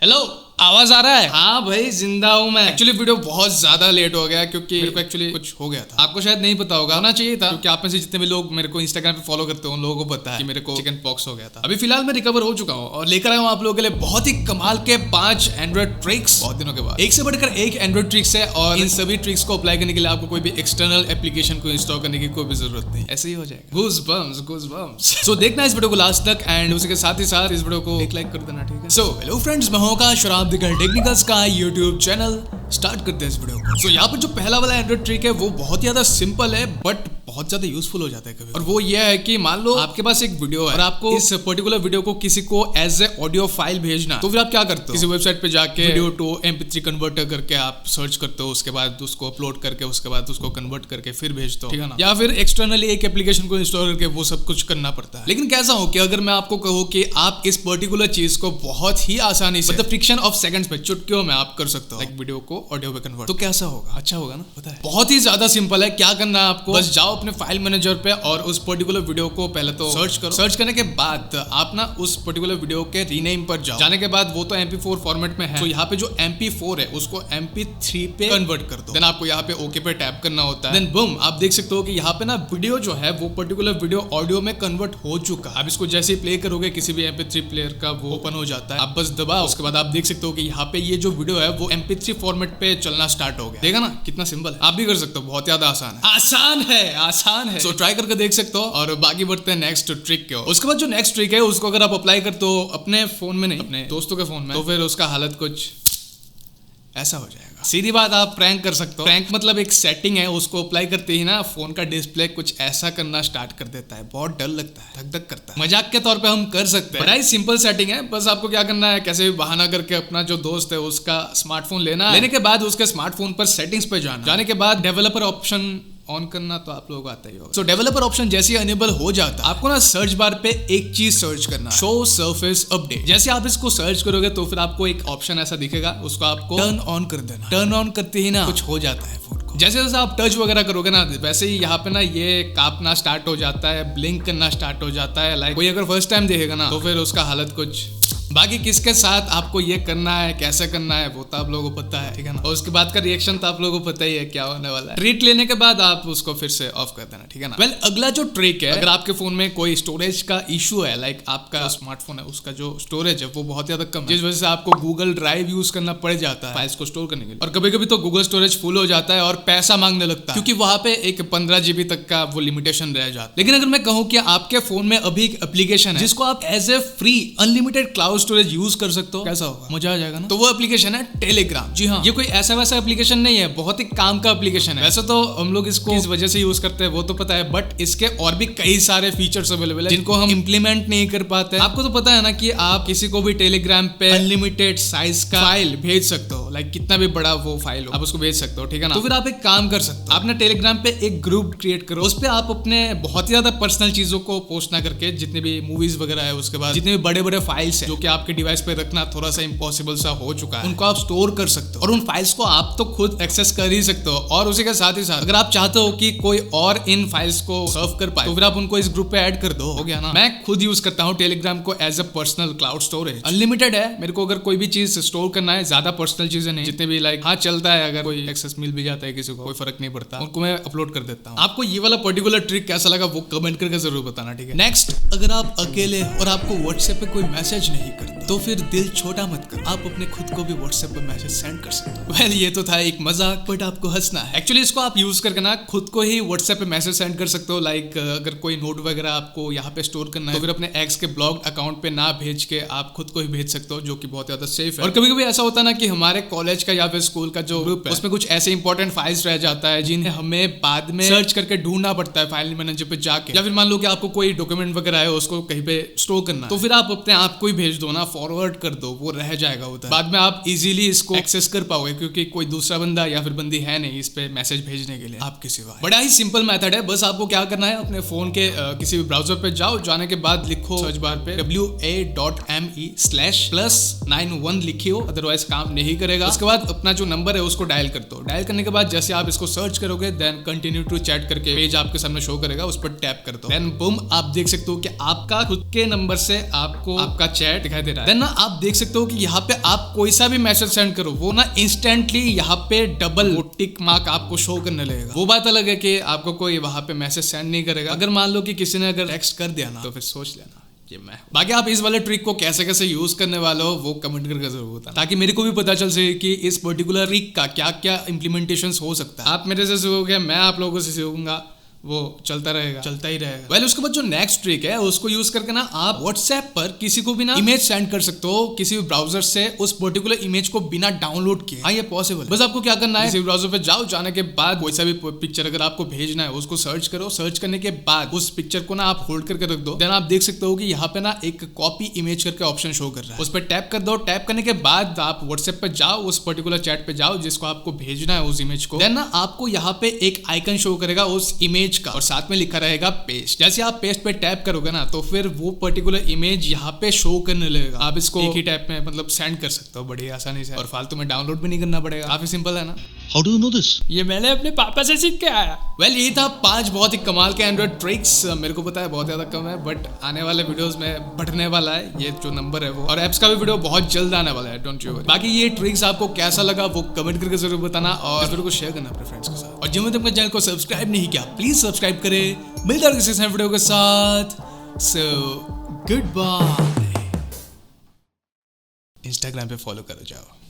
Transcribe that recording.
Hello, आवाज आ रहा है? हाँ भाई, जिंदा हूँ मैं। एक्चुअली वीडियो बहुत ज्यादा लेट हो गया क्योंकि मेरे को एक्चुअली कुछ हो गया था। आपको शायद नहीं पता होगा, होना चाहिए था क्योंकि आप में से जितने भी लोग मेरे को इंस्टाग्राम पे फॉलो करते हो उन लोगों को पता है कि मेरे को चिकन पॉक्स हो गया था। अभी फिलहाल मैं रिकवर हो चुका हूँ और लेकर आया हूँ आप लोगों के लिए बहुत ही कमाल के 5 एंड्रॉइड ट्रिक्स। बहुत दिनों के बाद एक से बढ़कर एक एंड्रॉइड ट्रिक्स है और इन सभी ट्रिक्स को अप्लाई करने के लिए आपको कोई भी एक्सटर्नल एप्लीकेशन को इंस्टॉल करने की कोई भी जरूरत नहीं, ऐसे ही हो जाएगा। गूज़बम्प्स। सो देखना इस वीडियो को लास्ट तक एंड उसके साथ ही साथ इस वीडियो को एक लाइक कर देना, ठीक है? सो हेलो फ्रेंड्स, मैं हूं का शराब टेक्निकल्स का यूट्यूब चैनल। स्टार्ट करते हैं इस वीडियो को। सो यहाँ पर जो पहला वाला एंड्रॉइड ट्रिक है वो बहुत ज्यादा सिंपल है बट बहुत ज्यादा यूजफुल हो जाता है कभी। और वो ये है कि मान लो आपके पास एक वीडियो है और आपको इस पर्टिकुलर वीडियो को किसी को एज ए ऑडियो फाइल भेजना, तो फिर आप क्या करते हो? किसी वेबसाइट पे जाके वीडियो टू MP3 कन्वर्टर करके आप सर्च करते हो, उसके बाद उसको अपलोड करके उसके बाद उसको कन्वर्ट करके फिर भेजते हो, ठीक है ना? या फिर एक्सटर्नली एक एप्लीकेशन को इंस्टॉल करके वो सब कुछ करना पड़ता है। लेकिन कैसा हो कि अगर मैं आपको कहूँ कि आप इस पर्टिकुलर चीज को बहुत ही आसानी से मतलब फ्रिक्शन ऑफ सेकंड्स पे, चुटकियों में आप कर सकते हो, लाइक वीडियो को ऑडियो पे कन्वर्ट, तो कैसा होगा? अच्छा होगा ना? पता है, बहुत ही ज्यादा सिंपल है। क्या करना है आपको? बस जाओ अपने फाइल मैनेजर पे और उस पर्टिकुलर वीडियो को पहले तो सर्च करो। सर्च करने के बाद आप ना उस पर्टिकुलर वीडियो के रीनेम पर जाओ। जाने के बाद वो तो MP4 फॉर्मेट में है, तो यहाँ पे जो MP4 है उसको MP3 पे कन्वर्ट कर दो। देन आपको यहाँ पे ओके पे टैप करना होता है। देन बूम, आप देख सकते हो कि यहाँ पे ना वीडियो जो है वो पर्टिकुलर वीडियो ऑडियो में कन्वर्ट हो चुका है। आप इसको जैसे ही प्ले करोगे किसी भी MP3 प्लेयर का, वो ओपन हो जाता है। आप बस दबाओ, उसके बाद आप देख सकते हो कि यहाँ पे ये जो वीडियो है वो MP3 फॉर्मेट पे चलना स्टार्ट हो गया। देखा ना कितना सिंपल है? आप भी कर सकते हो, बहुत ज्यादा आसान है। सो ट्राई करके देख सकते हो। और बाकी बढ़ते हैं नेक्स्ट ट्रिक के। उसके बाद जो नेक्स्ट ट्रिक है उसको अगर आप अप्लाई करते हो अपने फोन में नहीं, अपने दोस्तों के फोन में, तो फिर उसका हालत कुछ ऐसा हो जाएगा। सीधी बात, आप प्रैंक कर सकते हो। प्रैंक मतलब एक सेटिंग है, उसको अप्लाई करते ही ना फोन का डिस्प्ले कुछ ऐसा करना स्टार्ट कर देता है। बहुत डर लगता है, धक धक करता है। मजाक के तौर पे हम कर सकते हैं, बड़ा ही सिंपल सेटिंग है। बस आपको क्या करना है, कैसे भी बहाना करके अपना जो दोस्त है उसका स्मार्टफोन लेने के बाद उसके स्मार्टफोन पर सेटिंग्स पे जाने के बाद डेवलपर ऑप्शन ऑन करना, तो आप लोगों को आता ही होगा। सो डेवलपर ऑप्शन जैसे ही अनेबल हो जाता है, आपको ना सर्च बार पे एक चीज सर्च करना, शो सरफेस अपडेट। जैसे आप इसको सर्च करोगे तो फिर आपको एक ऑप्शन ऐसा दिखेगा, उसको आपको टर्न ऑन कर देना। टर्न ऑन करते ही ना कुछ हो जाता है फोन को। जैसे जैसे आप टच वगैरह करोगे ना, वैसे ही यहाँ पे ना ये कांपना स्टार्ट हो जाता है, ब्लिंक करना स्टार्ट हो जाता है। लाइक कोई अगर फर्स्ट टाइम देखेगा ना तो फिर उसका हालत कुछ। बाकी किसके साथ आपको ये करना है, कैसे करना है, वो तो आप लोगों को पता है, ठीक है ना? और उसके बाद का रिएक्शन तो आप लोगों को पता ही है क्या होने वाला है। ट्रीट लेने के बाद आप उसको फिर से ऑफ कर देना, ठीक है ना? वेल, अगला जो ट्रिक है, अगर आपके फोन में कोई स्टोरेज का इशू है, लाइक आपका स्मार्टफोन है उसका जो स्टोरेज है वो बहुत ज्यादा कम है, जिस वजह से आपको गूगल ड्राइव यूज करना पड़ जाता है फाइल्स को स्टोर करने के लिए। और कभी कभी तो गूगल स्टोरेज फुल हो जाता है और पैसा मांगने लगता है, क्योंकि वहां पे एक 15 GB तक का वो लिमिटेशन रह जाता है। लेकिन अगर मैं कहूँ कि आपके फोन में अभी एक एप्लीकेशन है जिसको आप as a free unlimited cloud storage use कर सकते हो, कैसा होगा? मजा आ जाएगा ना? तो वो एप्लीकेशन है टेलीग्राम। जी हाँ, ये कोई ऐसा वैसा एप्लीकेशन नहीं है, बहुत ही काम का एप्लीकेशन है। वैसे तो हम लोग इसको इस वजह से यूज करते हैं वो तो पता है, बट इसके और भी कई सारे फीचर्स अवेलेबल है जिनको हम इंप्लीमेंट नहीं कर पाते। आपको तो पता है ना कि आप किसी को भी टेलीग्राम पे अनलिमिटेड साइज का फाइल भेज सकते हो, लाइक कितना भी बड़ा वो फाइल हो आप उसको भेज सकते हो, ठीक है ना? तो फिर आप एक काम कर सकते हो, आपने टेलीग्राम पे एक ग्रुप क्रिएट करो, उस पे आप अपने बहुत ही ज्यादा पर्सनल चीजों को पोस्ट ना करके, जितने भी मूवीज वगैरह है, उसके बाद जितने भी बड़े बड़े फाइल्स है जो कि आपके डिवाइस पे रखना थोड़ा सा इम्पॉसिबल सा हो चुका है, उनको आप स्टोर कर सकते हो और उन फाइल्स को आप तो खुद एक्सेस कर ही सकते हो। और उसी के साथ ही साथ अगर आप चाहते हो कि कोई और इन फाइल्स को सर्व कर पाए तो फिर आप उनको इस ग्रुप पे ऐड कर दो, हो गया ना? मैं खुद यूज करता हूँ टेलीग्राम को as a personal cloud storage. Unlimited है, मेरे को अगर कोई भी चीज स्टोर करना है, ज्यादा पर्सनल चीजें नहीं, जितने भी लाइक हाँ चलता है, अगर कोई एक्सेस मिल भी जाता है किसी को कोई फर्क नहीं पड़ता, उनको मैं अपलोड कर देता हूँ। आपको ये वाला पर्टिकुलर ट्रिक कैसा लगा वो कमेंट करके जरूर बताना, ठीक है? नेक्स्ट, अगर आप अकेले और आपको व्हाट्सएप पे कोई मैसेज नहीं करते तो फिर दिल छोटा मत करो, आप अपने खुद को भी व्हाट्सएप पे मैसेज सेंड कर सकते हो। वेल, ये तो था एक मजाक, बट आपको हंसना है। एक्चुअली इसको आप यूज करके ना खुद को ही व्हाट्सएप पे मैसेज सेंड कर सकते हो। लाइक अगर कोई नोट वगैरह आपको यहाँ पे स्टोर करना है तो फिर अपने एक्स के ब्लॉग्ड अकाउंट पे ना भेज के आप खुद को ही भेज सकते हो, जो कि बहुत ज्यादा सेफ है। और कभी कभी ऐसा होता है ना कि हमारे कॉलेज का या फिर स्कूल का जो ग्रुप है उसमें कुछ ऐसे इंपॉर्टेंट फाइल्स रह जाता है जिन्हें हमें बाद में सर्च करके ढूंढना पड़ता है फाइल मैनेजर पे जाके, या फिर मान लो कि आपको कोई डॉक्यूमेंट वगैरह है उसको कहीं पे स्टोर करना है, तो फिर आप अपने आप को ही भेज दो ना, फॉरवर्ड कर दो, वो रह जाएगा उधर। बाद में आप इजीली इसको एक्सेस कर पाओगे क्योंकि कोई दूसरा बंदा या फिर बंदी है नहीं इस पे मैसेज भेजने के लिए आपके सिवा। बड़ा ही सिंपल मेथड है, बस आपको क्या करना है, अपने फोन के किसी भी ब्राउजर पे जाओ, जाने के बाद लिखो सर्च बार पे wa.me/+91 लिखियो, अदरवाइज काम नहीं करेगा। उसके बाद अपना जो नंबर है उसको डायल कर दो। डायल करने के बाद जैसे आप इसको सर्च करोगे देन कंटिन्यू टू चैट करके पेज आपके सामने शो करेगा, उस पर टैप कर दो। देन बूम, आप देख सकते हो कि आपका खुद के नंबर से आपको आपका चैट दिखाई दे रहा है। देन ना आप देख सकते हो कि यहाँ पे आप कोई सा भी मैसेज सेंड करो वो ना इंस्टेंटली यहाँ पे डबल टिक मार्क आपको शो करने लगेगा। वो बात अलग है कि आपको कोई वहां पे मैसेज सेंड नहीं करेगा। अगर मान लो कि किसी ने अगर टेक्स्ट कर दिया ना तो फिर सोच लेना ये मैं। बाकी आप इस वाले ट्रिक को कैसे कैसे यूज करने वाले हो वो कमेंट करके जरूर बताना, ताकि मेरे को भी पता चल सके कि इस पर्टिकुलर ट्रिक का क्या क्या इंप्लीमेंटेशन हो सकता है। आप मेरे से सीखोगे, मैं आप लोगों से सीखूंगा, वो चलता रहेगा, चलता ही रहेगा। वेल उसके बाद जो नेक्स्ट ट्रिक है उसको यूज करके ना आप व्हाट्सएप पर किसी को भी ना इमेज सेंड कर सकते हो किसी भी ब्राउजर से उस पर्टिकुलर इमेज को बिना डाउनलोड किए। हाँ ये पॉसिबल। बस आपको क्या करना है, किसी ब्राउजर पे जाओ, जाने के बाद कोई सा भी पिक्चर अगर आपको भेजना है उसको सर्च करो। सर्च करने के बाद उस पिक्चर को ना आप होल्ड करके रख दो। देन आप देख सकते हो कि यहाँ पे ना एक कॉपी इमेज करके ऑप्शन शो कर रहा है, उस पर टैप कर दो। टैप करने के बाद आप व्हाट्सएप पे जाओ, उस पर्टिकुलर चैट पे जाओ जिसको आपको भेजना है उस इमेज को। देन ना आपको यहाँ पे एक आइकन शो करेगा उस इमेज का और साथ में लिखा रहेगा पेस्ट। जैसे आप पेस्ट पे टैप करोगे ना तो फिर वो पर्टिकुलर इमेज यहाँ पे शो करने लगेगा। आप इसको एक ही टैप में मतलब सेंड कर सकते हो बड़ी आसानी से और फालतू में डाउनलोड भी नहीं करना पड़ेगा। काफी सिंपल है ना। How do you know this? ये मैंने अपने पापा से सीख के आया। वेल ये था 5 बहुत ही कमाल के एंड्रॉइड ट्रिक्स। मेरे को पता है बहुत ज्यादा कम है बट आने वाले वीडियोस में बढ़ने वाला है ये जो नंबर है वो, और एप्स का भी वीडियो बहुत जल्द आने वाला है, डोंट यू वरी। बाकी ये ट्रिक्स आपको कैसा लगा वो कमेंट करके जरूर बताना और वीडियो को शेयर करना अपने फ्रेंड्स के साथ। और जिन्होंने अपने चैनल को सब्सक्राइब नहीं किया प्लीज सब्सक्राइब करें। मिलता है किसी नए वीडियो के साथ। So good bye. इंस्टाग्राम पे फॉलो करो जाओ।